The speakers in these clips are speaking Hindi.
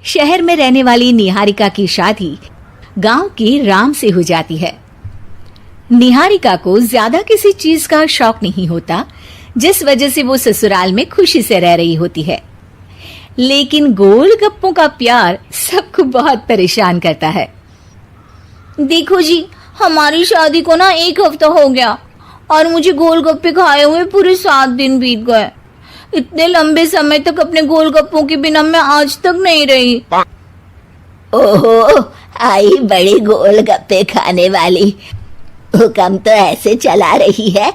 शहर में रहने वाली निहारिका की शादी गांव की राम से हो जाती है। निहारिका को ज्यादा किसी चीज का शौक नहीं होता, जिस वजह से वो ससुराल में खुशी से रह रही होती है। लेकिन गोलगप्पों का प्यार सबको बहुत परेशान करता है। देखो जी, हमारी शादी को ना 1 हफ्ता हो गया और मुझे गोलगप्पे खाए हुए पूरे 7 दिन बीत गए। इतने लंबे समय तक अपने गोलगप्पों के बिना मैं आज तक नहीं रही। ओहो, आई बड़ी गोलगप्पे खाने वाली। हुक्म तो ऐसे चला रही है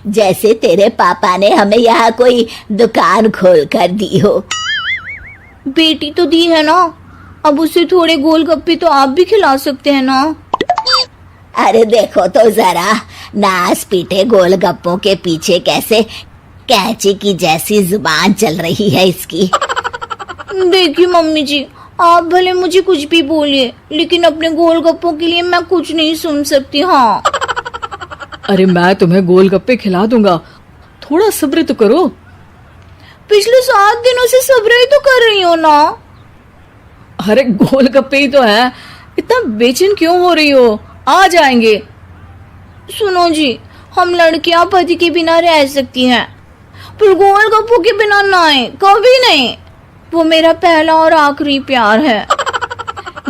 जैसे तेरे पापा ने हमें यहाँ कोई दुकान खोल कर दी हो। बेटी तो दी है ना, अब उसे थोड़े गोलगप्पे तो आप भी खिला सकते हैं ना। अरे देखो तो जरा, नास पीटे गोलगप्पों के पीछे कैसे कैंची की जैसी जुबान चल रही है इसकी। देखिए मम्मी जी, आप भले मुझे कुछ भी बोलिए, लेकिन अपने गोलगप्पों के लिए मैं कुछ नहीं सुन सकती। हाँ, अरे मैं तुम्हें गोलगप्पे खिला दूंगा, थोड़ा सब्र तो करो। पिछले 7 दिनों से सब्र ही तो कर रही हो ना। अरे गोलगप्पे ही तो है, इतना बेचैन क्यों हो रही हो? आ जाएंगे। सुनो जी, हम लड़कियां पति के बिना रह सकती हैं, पर गोलगप्पों के बिना नहीं, कभी नहीं। वो मेरा पहला और आखिरी प्यार है।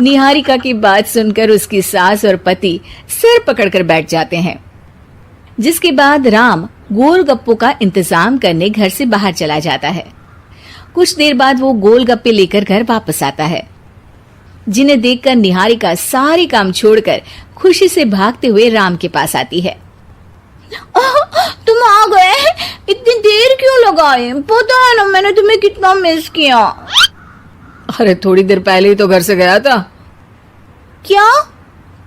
निहारिका की बात सुनकर उसकी सास और पति सिर पकड़कर बैठ जाते हैं। जिसके बाद राम गोलगप्पों का इंतजाम करने घर से बाहर चला जाता है। कुछ देर बाद वो गोलगप्पे लेकर घर वापस आता है, जिन्हें देखकर निहारिका सारे काम छोड़कर खुशी से भागते हुए राम के पास आती है। तुम आ गए? इतनी देर क्यों लगाए? पता है ना मैंने तुम्हें कितना मिस किया। अरे थोड़ी देर पहले ही तो घर से गया था। क्या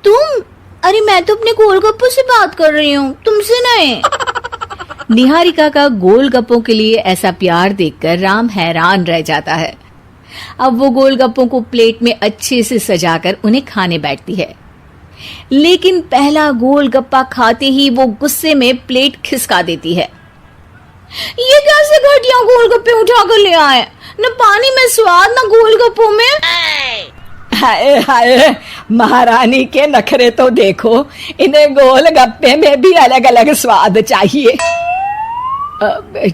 तुम? अरे मैं तो अपने गोलगप्पों से बात कर रही हूँ, तुमसे नहीं। निहारिका का गोलगप्पों के लिए ऐसा प्यार देखकर राम हैरान रह जाता है। अब वो गोलगप्पों को प्लेट में अच्छे से सजाकर उन्हें खाने बैठती है, लेकिन पहला गोलगप्पा खाते ही वो गुस्से में प्लेट खिसका देती है। ये कैसे घटिया गोलगप्पे उठा कर ले आए? न पानी में स्वाद, न गोलगप्पों में। हाय हाय, महारानी के नखरे तो देखो, इन्हें गोलगप्पे में भी अलग अलग स्वाद चाहिए।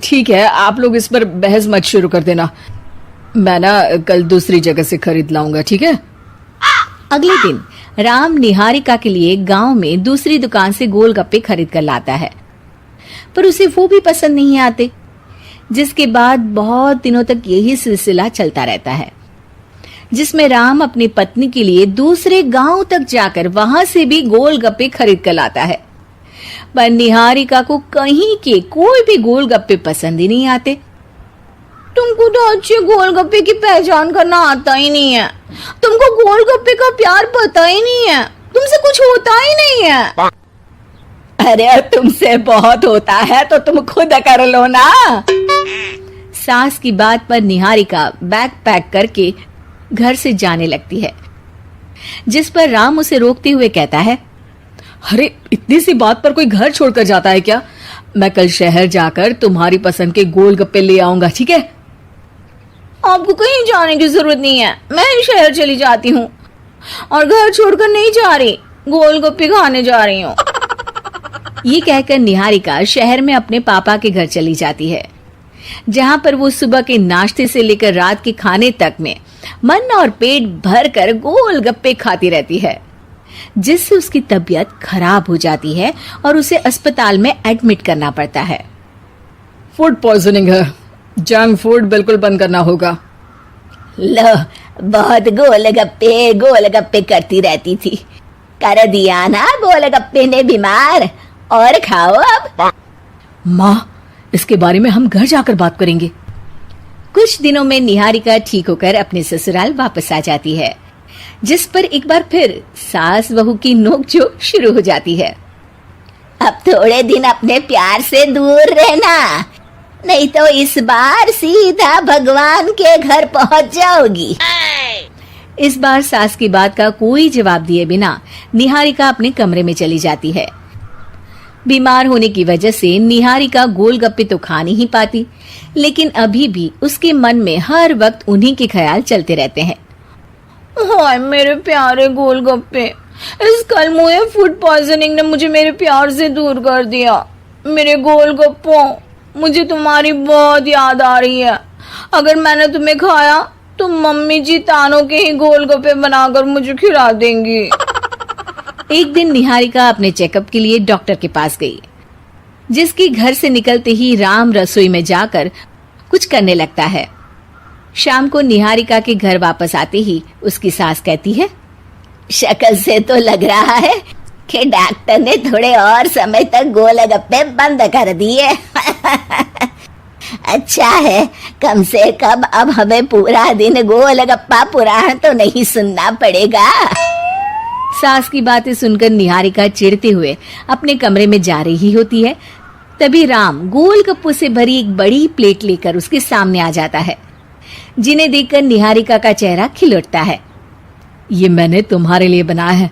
ठीक है, आप लोग इस पर बहस मत शुरू कर देना, मैं ना कल दूसरी जगह से खरीद लाऊंगा, ठीक है? अगले दिन राम निहारिका के लिए गांव में दूसरी दुकान से गोलगप्पे खरीद कर लाता है, पर उसे वो भी पसंद नहीं आते। जिसके बाद बहुत दिनों तक यही सिलसिला चलता रहता है, जिसमें राम अपनी पत्नी के लिए दूसरे गांव तक जाकर वहां से भी गोलगप्पे खरीद कर लाता है। पर निहारिका को कहीं के कोई भी गोलगप्पे पसंद ही नहीं आते। तुमको तो अच्छे गोलगप्पे की पहचान करना आता ही नहीं है। तुमको गोलगप्पे का प्यार पता ही नहीं है, तुमसे कुछ होता ही नहीं है। अरे तुमसे बहुत होता है तो तुम खुद कर लो ना। सास की बात पर निहारिका बैग पैक करके घर से जाने लगती है, जिस पर राम उसे रोकते हुए कहता है, अरे इतनी सी बात पर कोई घर छोड़कर जाता है क्या? मैं कल शहर जाकर तुम्हारी पसंद के गोलगप्पे ले आऊंगा, ठीक है? आपको कहीं जाने की जरूरत नहीं है, मैं ही शहर चली जाती हूँ और घर छोड़कर नहीं जा रही, गोलगप्पे खाने जा रही हूँ। ये कहकर निहारिका शहर में अपने पापा के घर चली जाती है, जहाँ पर वो सुबह के नाश्ते से लेकर रात के खाने तक में मन और पेट भर कर गोलगप्पे खाती रहती है, जिससे उसकी तबीयत खराब हो जाती है और उसे अस्पताल में एडमिट करना पड़ता है। फूड पॉइजनिंग है, जंक फूड बिल्कुल बंद करना होगा। लो, बहुत गोलगप्पे गोलगप्पे करती रहती थी, कर दिया ना गोलगप्पे ने बीमार। और खाओ अब। माँ, इसके बारे में हम घर जाकर बात करेंगे। कुछ दिनों में निहारिका ठीक होकर अपने ससुराल वापस आ जाती है, जिस पर एक बार फिर सास बहू की नोकझोंक शुरू हो जाती है। अब थोड़े दिन अपने प्यार से दूर रहना, नहीं तो इस बार सीधा भगवान के घर पहुंच जाओगी। इस बार सास की बात का कोई जवाब दिए बिना निहारिका अपने कमरे में चली जाती है। बीमार होने की वजह से निहारिका गोलगप्पे तो खा नहीं पाती, लेकिन अभी भी उसके मन में हर वक्त उन्हीं के ख्याल चलते रहते हैं। हाय मेरे प्यारे गोलगप्पे, इस कल मुझे फूड पॉइजनिंग ने मुझे मेरे प्यार से दूर कर दिया। मेरे गोलगप्पों, मुझे तुम्हारी बहुत याद आ रही है। अगर मैंने तुम्हें खाया तो मम्मी जी तानों के ही गोलगप्पे बनाकर मुझे खिला देंगी। एक दिन निहारिका अपने चेकअप के लिए डॉक्टर के पास गई, जिसकी घर से निकलते ही राम रसोई में जाकर कुछ करने लगता है। शाम को निहारिका के घर वापस आते ही उसकी सास कहती है, शक्ल से तो लग रहा है कि डॉक्टर ने थोड़े और समय तक गोलगप्पे बंद कर दिए। अच्छा है, कम से कम अब हमें पूरा दिन गोलगप्पा पुराण तो नहीं सुनना पड़ेगा। सास की बातें सुनकर निहारिका चिढ़ते हुए अपने कमरे में जा रही होती है। तभी राम गोलगप्पों से भरी एक बड़ी प्लेट लेकर उसके सामने आ जाता है, जिन्हें देखकर निहारिका का चेहरा खिल उठता है। ये मैंने तुम्हारे लिए बनाया है।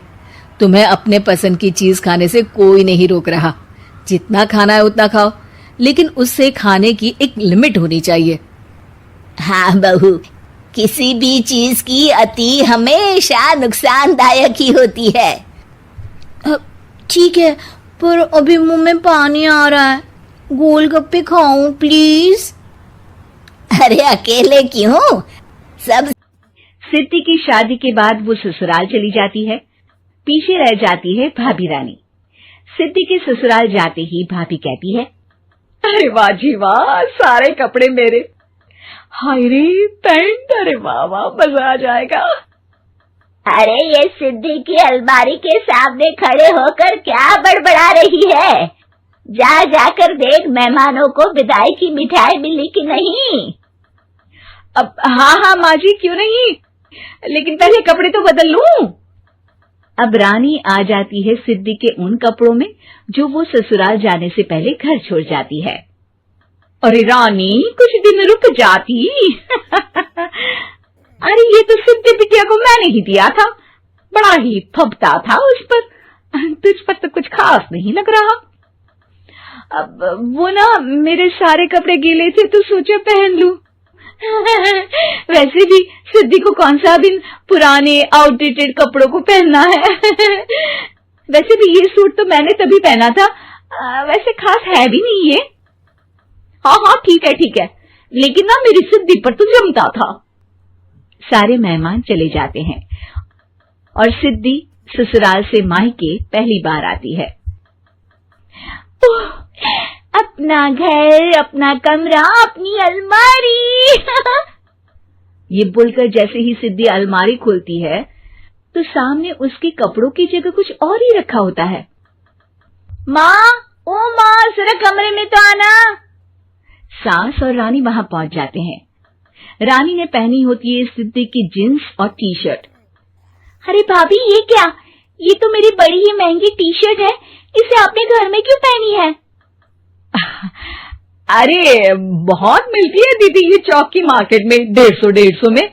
तुम्हें अपने पसंद की चीज खाने से कोई नहीं रोक रहा। जितना खाना है उतना खाओ, लेकिन उससे खाने की एक लिमिट होनी चाहिए। हाँ बहू, किसी भी चीज की अति हमेशा नुकसानदायक ही होती है। ठीक है, पर अभी मुंह में पानी आ रहा है। गोलगप्पे खाऊं प्लीज? अरे अकेले क्यों? सब सिद्धि की शादी के बाद वो ससुराल चली जाती है। पीछे रह जाती है भाभी रानी। सिद्धि के ससुराल जाते ही भाभी कहती है, अरे वाह जी वाह, सारे कपड़े मेरे। हाय रे पैंट, अरे वाह वाह, मजा आ जाएगा। अरे ये सिद्धि की अलमारी के सामने खड़े होकर क्या बड़बड़ा रही है? जा जाकर देख मेहमानों को विदाई की मिठाई मिली कि नहीं। अब हाँ माँ जी, क्यों नहीं, लेकिन पहले कपड़े तो बदल लूं। अब रानी आ जाती है सिद्धि के उन कपड़ों में जो वो ससुराल जाने से पहले घर छोड़ जाती है। अरे रानी, कुछ दिन रुक जाती। अरे ये तो सिद्धि बिटिया को मैंने ही दिया था, बड़ा ही फबता था उस पर। तुझ पर तो कुछ खास नहीं लग रहा। अब वो ना मेरे सारे कपड़े गीले थे तो सोचा पहन लूं। वैसे भी सिद्धि को कौन सा दिन पुराने आउटडेटेड कपड़ों को पहनना है। वैसे भी ये सूट तो मैंने तभी पहना था, वैसे खास है भी नहीं ये। हाँ ठीक है, लेकिन ना मेरी सिद्धि पर तो जमता था। सारे मेहमान चले जाते हैं और सिद्धि ससुराल से मायके पहली बार आती है। अपना घर, अपना कमरा, अपनी अलमारी। ये बोलकर जैसे ही सिद्धि अलमारी खोलती है तो सामने उसके कपड़ों की जगह कुछ और ही रखा होता है। माँ, ओ माँ, जरा कमरे में तो आना। सास और रानी वहां पहुंच जाते हैं। रानी ने पहनी होती है सिद्धि की जींस और टी शर्ट। अरे भाभी, ये क्या? ये तो मेरी बड़ी ही महंगी टी शर्ट है, इसे आपने घर में क्यों पहनी है? अरे बहुत मिलती है दीदी ये चौक की मार्केट में, 150 में।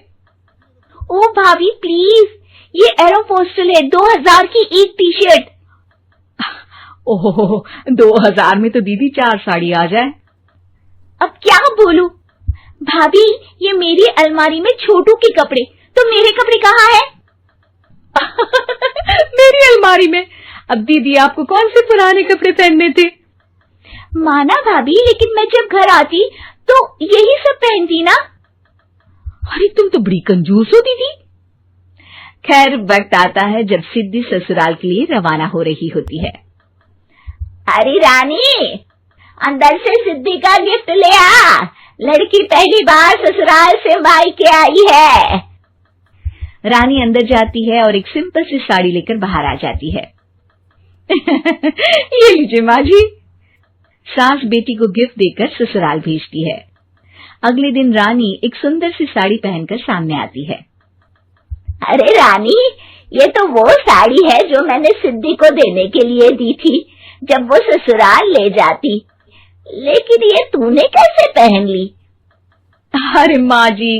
ओ भाभी प्लीज, ये एरोपोस्टल है, 2000 की एक टी शर्ट। ओहो, 2000 में तो दीदी 4 साड़ी आ जाए। अब क्या बोलूं? भाभी, ये मेरी अलमारी में छोटू के कपड़े, तो मेरे कपड़े कहाँ हैं? मेरी अलमारी में? अब दीदी आपको कौन से पुराने कपड़े पहनने थे? माना भाभी, लेकिन मैं जब घर आती तो यही सब पहनती ना। अरे तुम तो बड़ी कंजूस हो दीदी। खैर, वक्त आता है जब सिद्धि ससुराल के लिए रवाना हो रही होती है। अरे रानी, अंदर से सिद्धि का गिफ्ट ले आ। लड़की पहली बार ससुराल से मायके आई है। रानी अंदर जाती है और एक सिंपल सी साड़ी लेकर बाहर आ जाती है। ये लीजिए माँ जी। सास बेटी को गिफ्ट देकर ससुराल भेजती है। अगले दिन रानी एक सुंदर सी साड़ी पहनकर सामने आती है। अरे रानी, ये तो वो साड़ी है जो मैंने सिद्धि को देने के लिए दी थी जब वो ससुराल ले जाती, लेकिन ये तूने कैसे पहन ली? अरे माँ जी,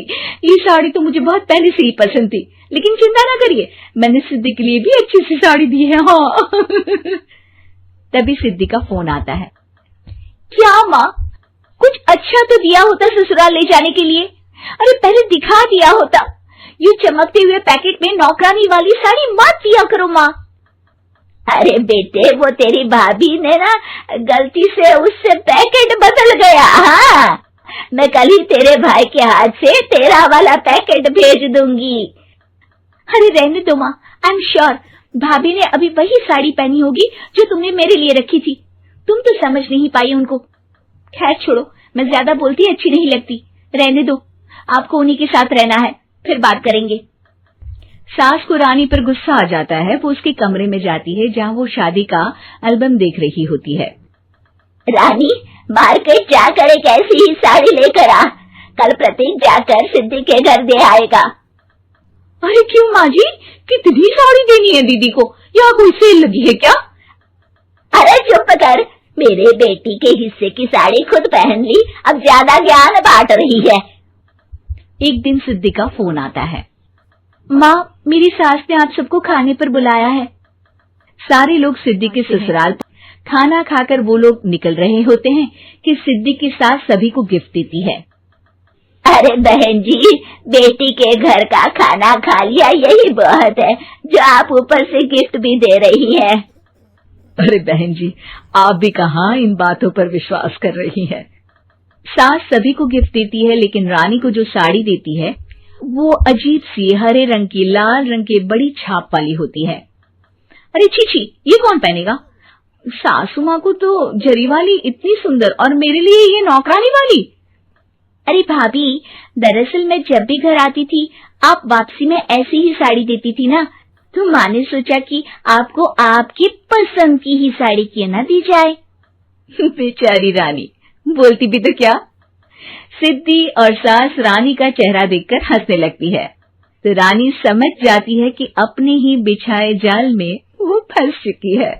ये साड़ी तो मुझे बहुत पहले से ही पसंद थी, लेकिन चिंता ना करिए, मैंने सिद्धि के लिए भी अच्छी सी साड़ी दी है। हाँ। तभी सिद्धि का फोन आता है। क्या माँ, कुछ अच्छा तो दिया होता ससुराल ले जाने के लिए। अरे पहले दिखा दिया होता। ये चमकते हुए पैकेट में नौकरानी वाली साड़ी मत दिया करो माँ। अरे बेटे, वो तेरी भाभी ने ना गलती से उससे पैकेट बदल गया। हाँ, मैं कल ही तेरे भाई के हाथ से तेरा वाला पैकेट भेज दूंगी। अरे रहने दो माँ, आई एम श्योर भाभी ने अभी वही साड़ी पहनी होगी जो तुमने मेरे लिए रखी थी। तुम तो समझ नहीं पाई उनको। खैर छोड़ो, मैं ज्यादा बोलती अच्छी नहीं लगती, रहने दो। आपको उन्हीं के साथ रहना है, फिर बात करेंगे। सास को रानी पर गुस्सा आ जाता है। वो उसके कमरे में जाती है जहाँ वो शादी का एल्बम देख रही होती है। रानी, मार्केट जाकर एक ऐसी ही साड़ी लेकर आ। कल प्रतीक जाकर सिद्धि के घर दे आएगा। अरे क्यों माँ जी, कितनी साड़ी देनी है दीदी को? यहाँ कोई सेल लगी है क्या? अरे चुप कर, मेरे बेटी के हिस्से की साड़ी खुद पहन ली, अब ज्यादा ज्ञान बांट रही है। एक दिन सिद्धि का फोन आता है। माँ, मेरी सास ने आप सबको खाने पर बुलाया है। सारे लोग सिद्धि के ससुराल खाना खाकर वो लोग निकल रहे होते हैं कि सिद्धि की सास सभी को गिफ्ट देती है। अरे बहन जी, बेटी के घर का खाना खा लिया, यही बहुत है, जो आप ऊपर से गिफ्ट भी दे रही है। अरे बहन जी, आप भी कहाँ इन बातों पर विश्वास कर रही हैं। सास सभी को गिफ्ट देती है, लेकिन रानी को जो साड़ी देती है वो अजीब सी हरे रंग की लाल रंग की बड़ी छाप वाली होती है। अरे छी, ये कौन पहनेगा? सासू माँ को तो जरी वाली इतनी सुंदर, और मेरे लिए ये नौकरानी वाली। अरे भाभी, दरअसल मैं जब भी घर आती थी आप वापसी में ऐसी ही साड़ी देती थी ना, तो माँ ने सोचा कि आपको आपकी पसंद की ही साड़ी क्यों ना दी जाए। बेचारी रानी, बोलती भी तो क्या। सिद्धि और सास रानी का चेहरा देखकर हंसने लगती है, तो रानी समझ जाती है कि अपने ही बिछाए जाल में वो फंस चुकी है।